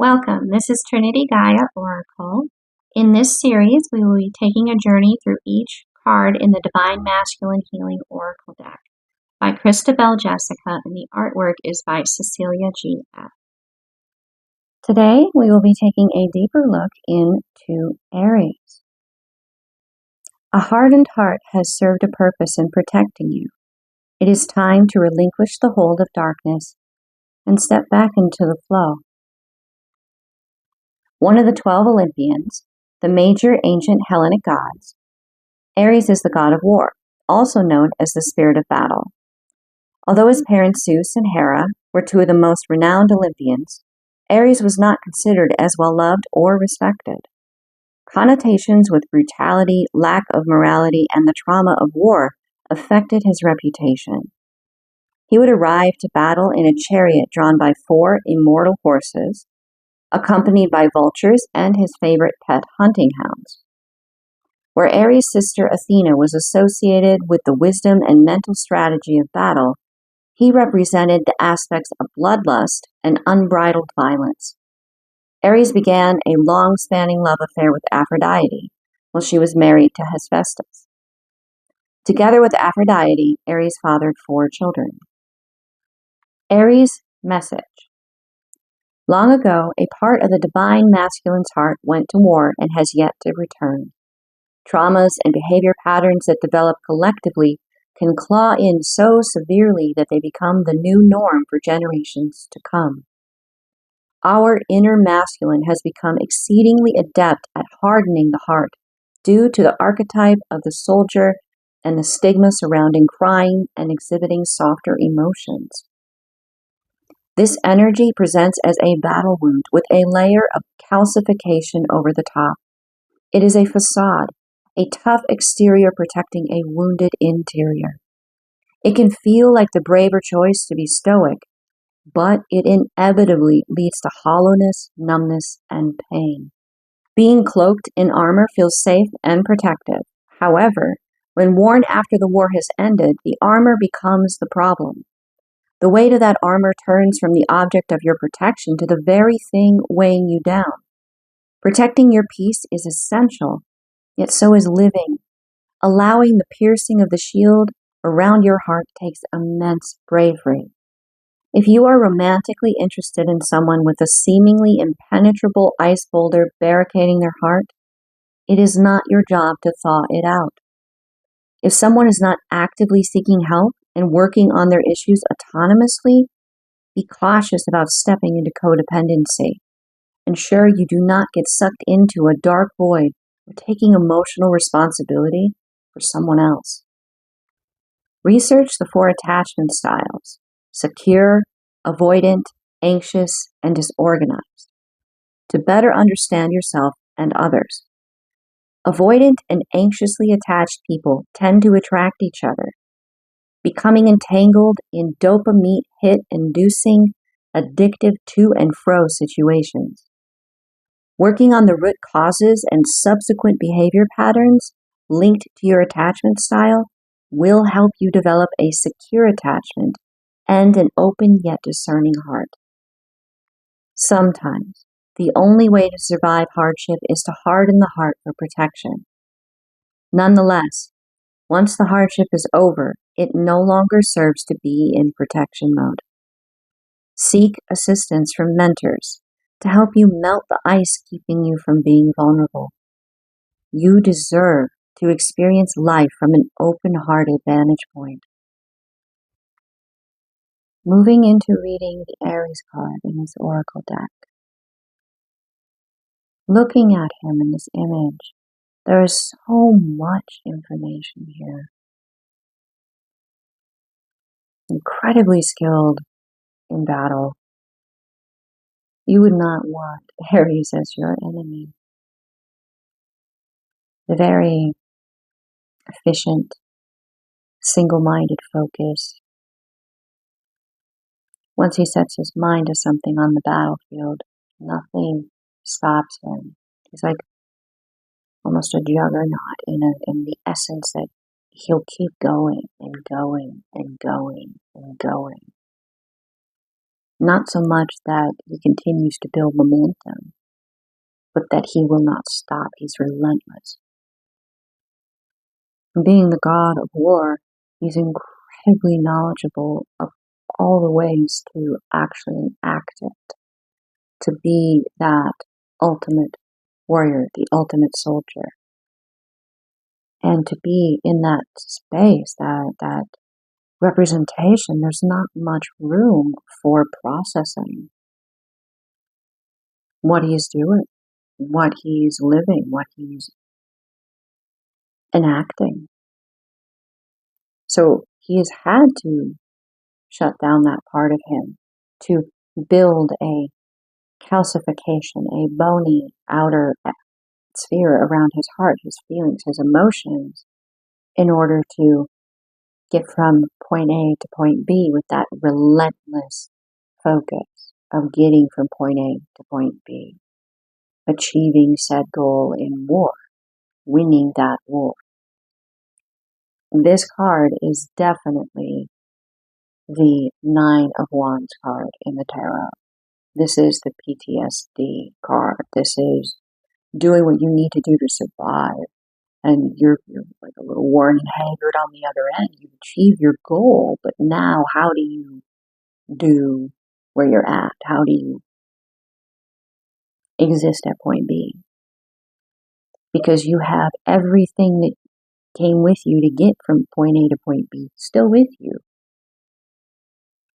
Welcome, this is Trinity Gaia Oracle. In this series, we will be taking a journey through each card in the Divine Masculine Healing Oracle deck by Christabel Jessica, and the artwork is by Cecilia G. F. Today, we will be taking a deeper look into Aries. A hardened heart has served a purpose in protecting you. It is time to relinquish the hold of darkness and step back into the flow. One of the 12 Olympians, the major ancient Hellenic gods, Aries is the god of war, also known as the spirit of battle. Although his parents Zeus and Hera were two of the most renowned Olympians, Aries was not considered as well loved or respected. Connotations with brutality, lack of morality, and the trauma of war affected his reputation. He would arrive to battle in a chariot drawn by 4 immortal horses, accompanied by vultures and his favorite pet hunting hounds. Where Ares' sister Athena was associated with the wisdom and mental strategy of battle, he represented the aspects of bloodlust and unbridled violence. Ares began a long-spanning love affair with Aphrodite while she was married to Hephaestus. Together with Aphrodite, Ares fathered 4 children. Ares' message. Long ago, a part of the divine masculine's heart went to war and has yet to return. Traumas and behavior patterns that develop collectively can claw in so severely that they become the new norm for generations to come. Our inner masculine has become exceedingly adept at hardening the heart due to the archetype of the soldier and the stigma surrounding crying and exhibiting softer emotions. This energy presents as a battle wound with a layer of calcification over the top. It is a facade, a tough exterior protecting a wounded interior. It can feel like the braver choice to be stoic, but it inevitably leads to hollowness, numbness, and pain. Being cloaked in armor feels safe and protective. However, when worn after the war has ended, the armor becomes the problem. The weight of that armor turns from the object of your protection to the very thing weighing you down. Protecting your peace is essential, yet so is living. Allowing the piercing of the shield around your heart takes immense bravery. If you are romantically interested in someone with a seemingly impenetrable ice boulder barricading their heart, it is not your job to thaw it out. If someone is not actively seeking help and working on their issues autonomously, be cautious about stepping into codependency. Ensure you do not get sucked into a dark void or taking emotional responsibility for someone else. Research the 4 attachment styles: secure, avoidant, anxious, and disorganized, to better understand yourself and others. Avoidant and anxiously attached people tend to attract each other, becoming entangled in dopamine hit-inducing, addictive to and fro situations. Working on the root causes and subsequent behavior patterns linked to your attachment style will help you develop a secure attachment and an open yet discerning heart. Sometimes, the only way to survive hardship is to harden the heart for protection. Nonetheless, once the hardship is over, it no longer serves to be in protection mode. Seek assistance from mentors to help you melt the ice keeping you from being vulnerable. You deserve to experience life from an open-hearted vantage point. Moving into reading the Aries card in this oracle deck. Looking at him in this image, there is so much information here. Incredibly skilled in battle. You would not want Aries as your enemy. Very efficient, single-minded focus. Once he sets his mind to something on the battlefield, nothing stops him. He's like almost a juggernaut in the essence that he'll keep going and going and going and going. Not so much that he continues to build momentum, but that he will not stop. He's relentless. Being the god of war, he's incredibly knowledgeable of all the ways to actually enact it, to be that ultimate warrior, the ultimate soldier. And to be in that space, that representation, there's not much room for processing what he's doing, what he's living, what he's enacting. So he has had to shut down that part of him to build a calcification, a bony outer sphere around his heart, his feelings, his emotions, in order to get from point A to point B with that relentless focus of getting from point A to point B, achieving said goal in war, winning that war. This card is definitely the Nine of Wands card in the tarot. This is the PTSD card. This is doing what you need to do to survive. And you're like a little worn and haggard on the other end. You achieve your goal, but now how do you do where you're at? How do you exist at point B? Because you have everything that came with you to get from point A to point B still with you.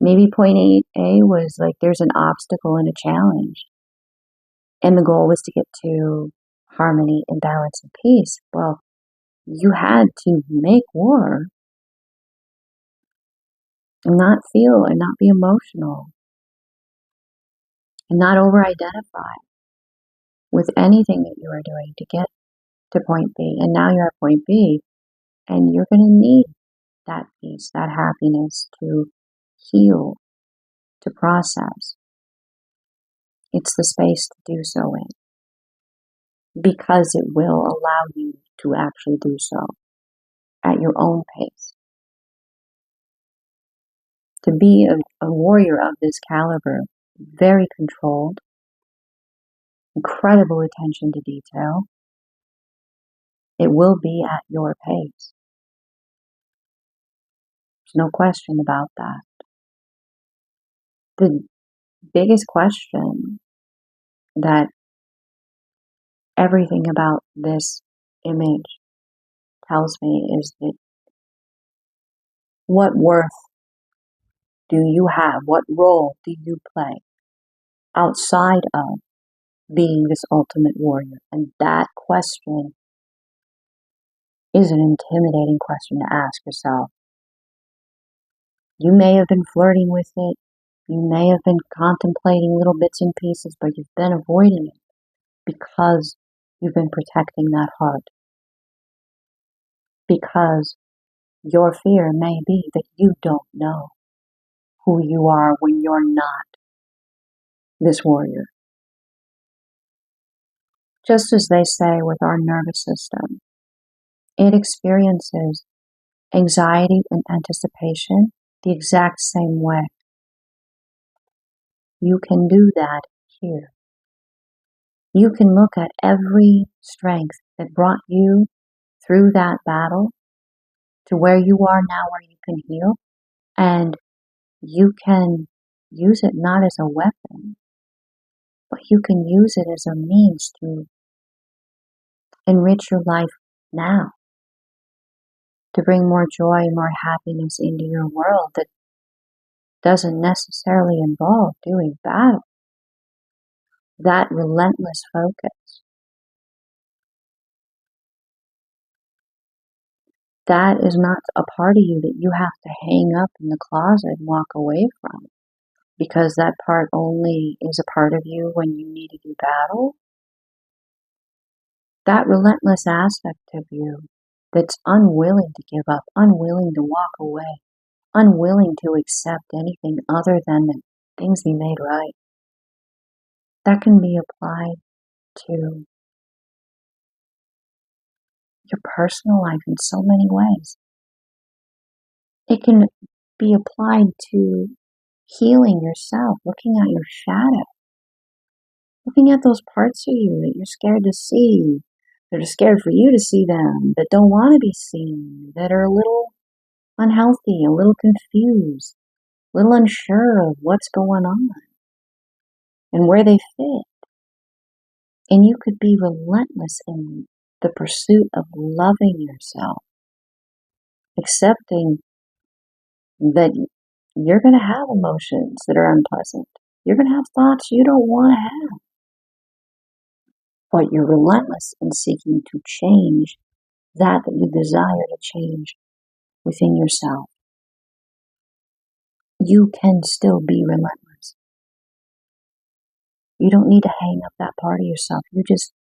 Maybe point A was like there's an obstacle and a challenge, and the goal was to get to harmony and balance and peace. Well, you had to make war and not feel and not be emotional and not over-identify with anything that you are doing to get to point B. And now you're at point B, and you're going to need that peace, that happiness to heal, to process. It's the space to do so in, because it will allow you to actually do so at your own pace. To be a warrior of this caliber, very controlled, incredible attention to detail, it will be at your pace. There's no question about that. The biggest question that everything about this image tells me is that what worth do you have? What role do you play outside of being this ultimate warrior? And that question is an intimidating question to ask yourself. You may have been flirting with it. You may have been contemplating little bits and pieces, but you've been avoiding it because you've been protecting that heart. Because your fear may be that you don't know who you are when you're not this warrior. Just as they say with our nervous system, it experiences anxiety and anticipation the exact same way. You can do that here. You can look at every strength that brought you through that battle to where you are now, where you can heal, and you can use it not as a weapon, but you can use it as a means to enrich your life now, to bring more joy and more happiness into your world that doesn't necessarily involve doing battle. That relentless focus, that is not a part of you that you have to hang up in the closet and walk away from, because that part only is a part of you when you need to do battle. That relentless aspect of you that's unwilling to give up, unwilling to walk away, unwilling to accept anything other than that things be made right. That can be applied to your personal life in so many ways. It can be applied to healing yourself, looking at your shadow, looking at those parts of you that you're scared to see, that are scared for you to see them, that don't want to be seen, that are a little unhealthy, a little confused, a little unsure of what's going on and where they fit. And you could be relentless in the pursuit of loving yourself, accepting that you're going to have emotions that are unpleasant. You're going to have thoughts you don't want to have. But you're relentless in seeking to change that you desire to change within yourself. You can still be relentless. You don't need to hang up that part of yourself. You just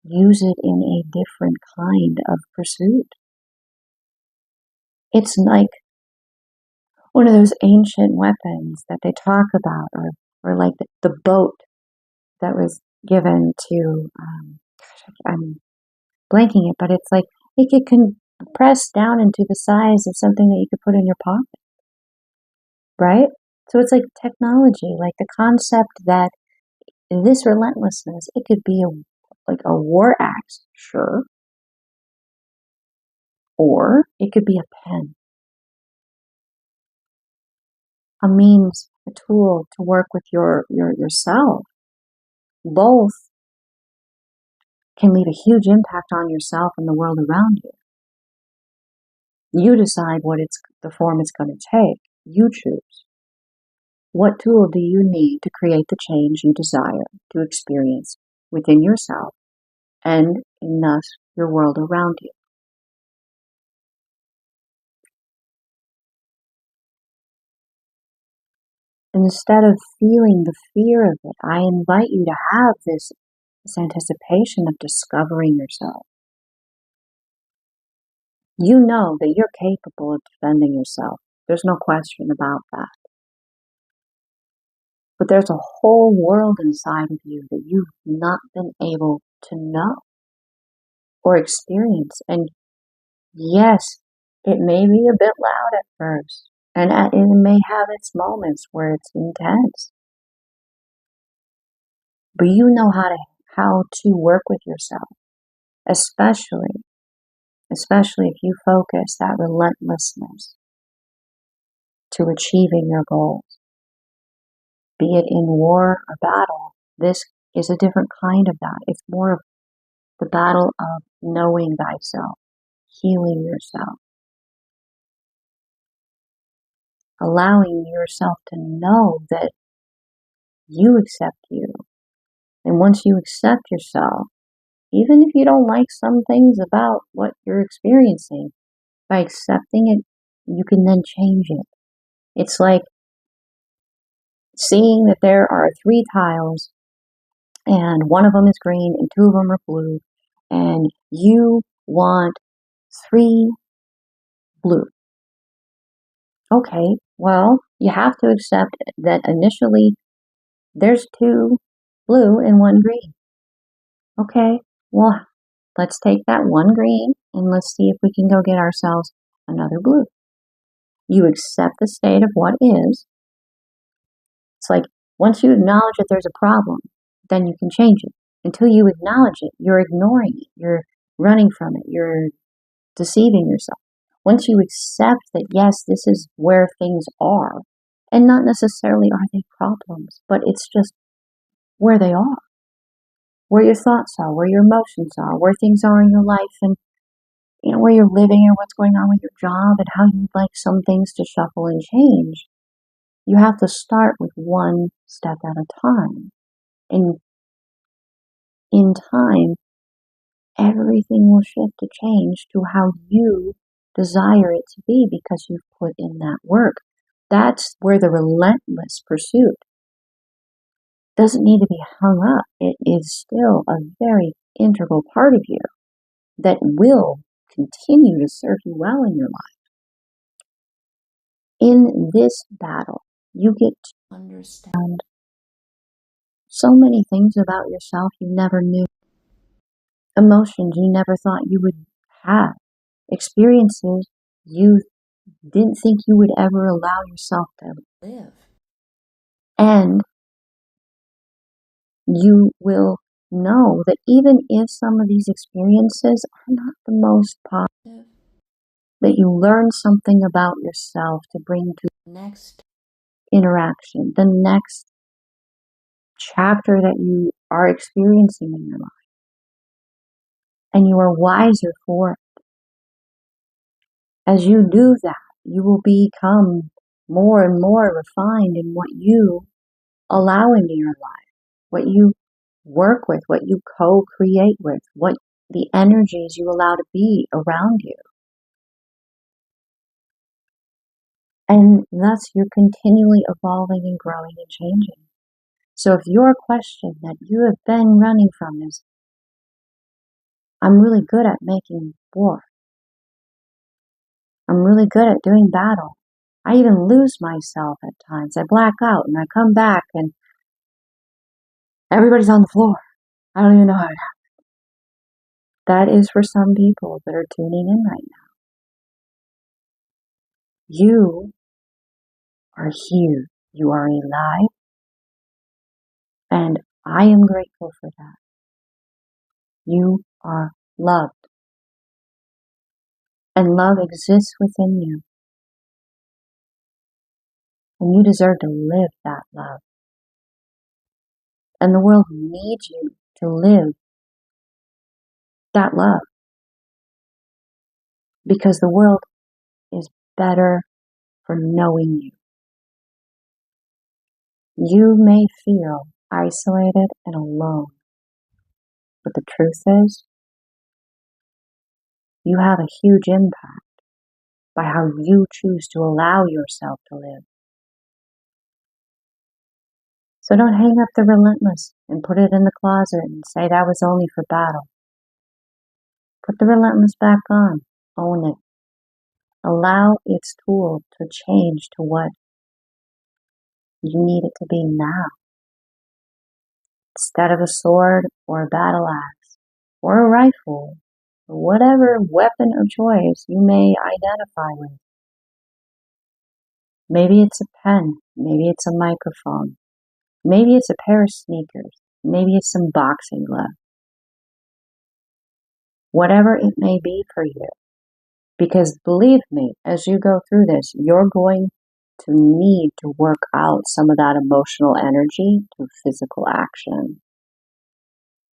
use it in a different kind of pursuit. It's like one of those ancient weapons that they talk about, or like the boat that was given to, I'm blanking it, but it's like it could compress down into the size of something that you could put in your pocket, right? So it's like technology, like the concept that this relentlessness, it could be like a war axe, sure, or it could be a pen, a means, a tool to work with yourself. Both can leave a huge impact on yourself and the world around you. You decide what the form it's going to take. You choose. What tool do you need to create the change you desire to experience within yourself and in thus your world around you? Instead of feeling the fear of it, I invite you to have this anticipation of discovering yourself. You know that you're capable of defending yourself. There's no question about that. But there's a whole world inside of you that you've not been able to know or experience. And yes, it may be a bit loud at first, and it may have its moments where it's intense. But you know how to work with yourself, especially if you focus that relentlessness to achieving your goals. Be it in war or battle, this is a different kind of that. It's more of the battle of knowing thyself, healing yourself, allowing yourself to know that you accept you. And once you accept yourself, even if you don't like some things about what you're experiencing, by accepting it, you can then change it. It's like seeing that there are 3 tiles and one of them is green and 2 of them are blue, and you want 3 blue. Okay, well, you have to accept that initially there's 2 blue and 1 green. Okay, well, let's take that 1 green and let's see if we can go get ourselves another blue. You accept the state of what is. It's like once you acknowledge that there's a problem, then you can change it. Until you acknowledge it, you're ignoring it, you're running from it, you're deceiving yourself. Once you accept that, yes, this is where things are, and not necessarily are they problems, but it's just where they are, where your thoughts are, where your emotions are, where things are in your life, and where you're living or what's going on with your job and how you'd like some things to shuffle and change. You have to start with one step at a time. And in time, everything will shift to change to how you desire it to be because you've put in that work. That's where the relentless pursuit doesn't need to be hung up. It is still a very integral part of you that will continue to serve you well in your life. In this battle, you get to understand so many things about yourself you never knew, emotions you never thought you would have, experiences you didn't think you would ever allow yourself to live. And you will know that even if some of these experiences are not the most positive, that you learn something about yourself to bring to the next interaction, the next chapter that you are experiencing in your life. And you are wiser for it. As you do that, you will become more and more refined in what you allow into your life, what you work with, what you co-create with, what the energies you allow to be around you. And thus you're continually evolving and growing and changing. So if your question that you have been running from is, I'm really good at making war. I'm really good at doing battle. I even lose myself at times. I black out and I come back and everybody's on the floor. I don't even know how it happened. That is for some people that are tuning in right now. You are here. You are alive. And I am grateful for that. You are loved. And love exists within you. And you deserve to live that love. And the world needs you to live that love. Because the world is better for knowing you. You may feel isolated and alone. But the truth is, you have a huge impact by how you choose to allow yourself to live. So don't hang up the relentless and put it in the closet and say that was only for battle. Put the relentless back on. Own it. Allow its tool to change to what you need it to be now. Instead of a sword or a battle axe or a rifle or whatever weapon of choice you may identify with. Maybe it's a pen. Maybe it's a microphone. Maybe it's a pair of sneakers. Maybe it's some boxing gloves. Whatever it may be for you. Because believe me, as you go through this, you're going to need to work out some of that emotional energy to physical action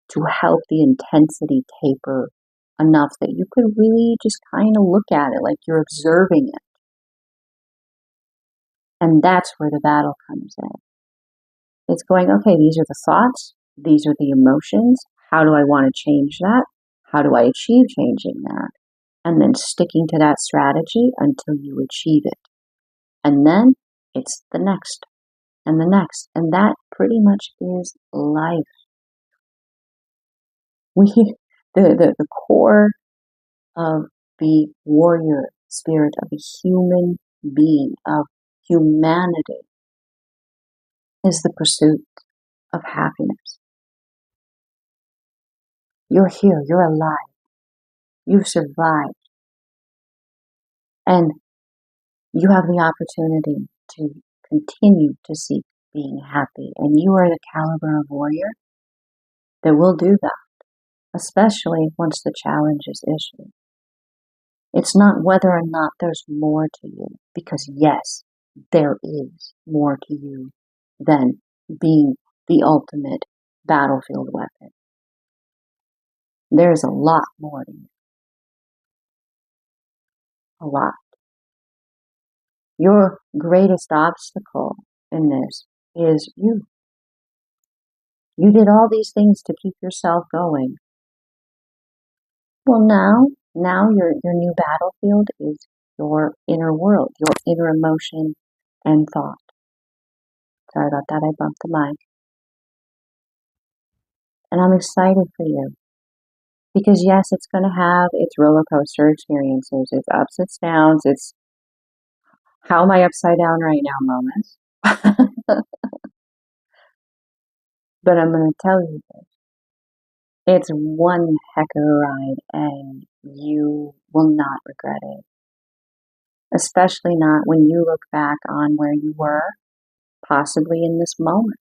to help the intensity taper enough that you could really just kind of look at it like you're observing it. And that's where the battle comes in. It's going, okay, these are the thoughts, these are the emotions. How do I want to change that? How do I achieve changing that? And then sticking to that strategy until you achieve it. And then it's the next and the next. And that pretty much is life. The core of the warrior spirit of a human being, of humanity, is the pursuit of happiness. You're here, you're alive, you've survived, and you have the opportunity to continue to seek being happy. And you are the caliber of warrior that will do that, especially once the challenge is issued. It's not whether or not there's more to you, because yes, there is more to you than being the ultimate battlefield weapon. There's a lot more to you. A lot. Your greatest obstacle in this is you. You did all these things to keep yourself going. Well, now your new battlefield is your inner world, your inner emotion and thought. Sorry about that, I bumped the mic. And I'm excited for you. Because yes, it's going to have its roller coaster experiences, its ups, its downs, its how am I upside down right now moments. But I'm going to tell you this. It's one heck of a ride and you will not regret it. Especially not when you look back on where you were possibly in this moment.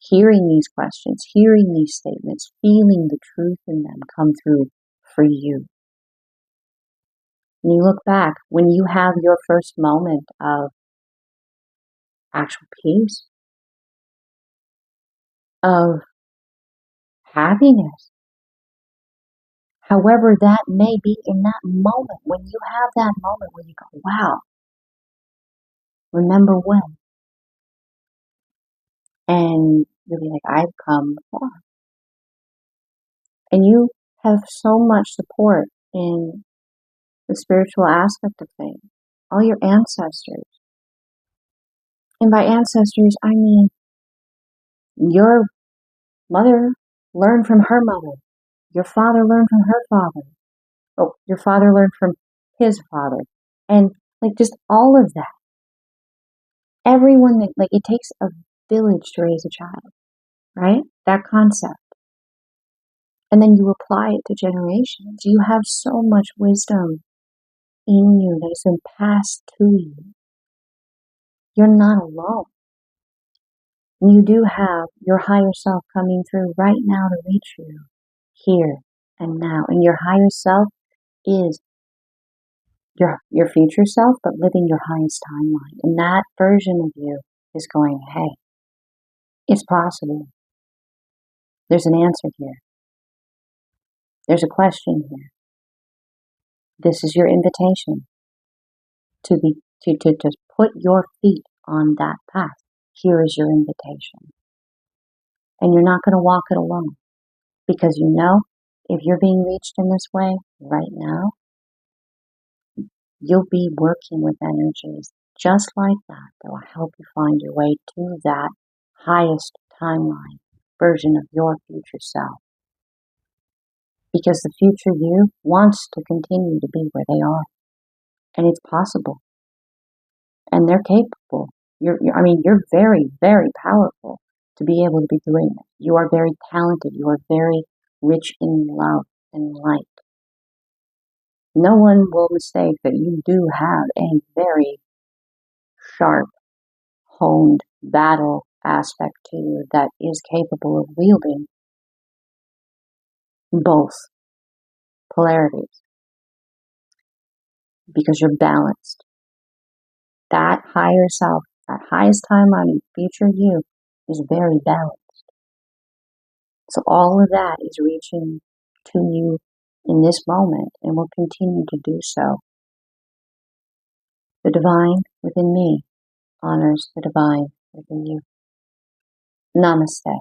Hearing these questions, hearing these statements, feeling the truth in them come through for you. And you look back, when you have your first moment of actual peace, of happiness, however that may be in that moment, when you have that moment where you go, wow, remember when? And you'll be like, I've come far. And you have so much support in the spiritual aspect of things. All your ancestors. And by ancestors, I mean your mother learned from her mother. Your father learned from her father. Oh, your father learned from his father. And like just all of that. Everyone that, like, it takes a village to raise a child, right? That concept. And then you apply it to generations. You have so much wisdom in you that has been passed to you. You're not alone. You do have your higher self coming through right now to reach you here and now. And your higher self is your future self, but living your highest timeline. And that version of you is going, hey, it's possible. There's an answer here. There's a question here. This is your invitation to put your feet on that path. Here is your invitation. And you're not going to walk it alone. Because you know, if you're being reached in this way right now, you'll be working with energies just like that will help you find your way to that highest timeline version of your future self. Because the future you wants to continue to be where they are. And it's possible. And they're capable. You're very, very powerful to be able to be doing it. You are very talented. You are very rich in love and light. No one will mistake that you do have a very sharp, honed battle aspect to you that is capable of wielding both polarities because you're balanced. That higher self, that highest timeline in future you is very balanced. So all of that is reaching to you in this moment and will continue to do so. The divine within me honors the divine within you. Namaste.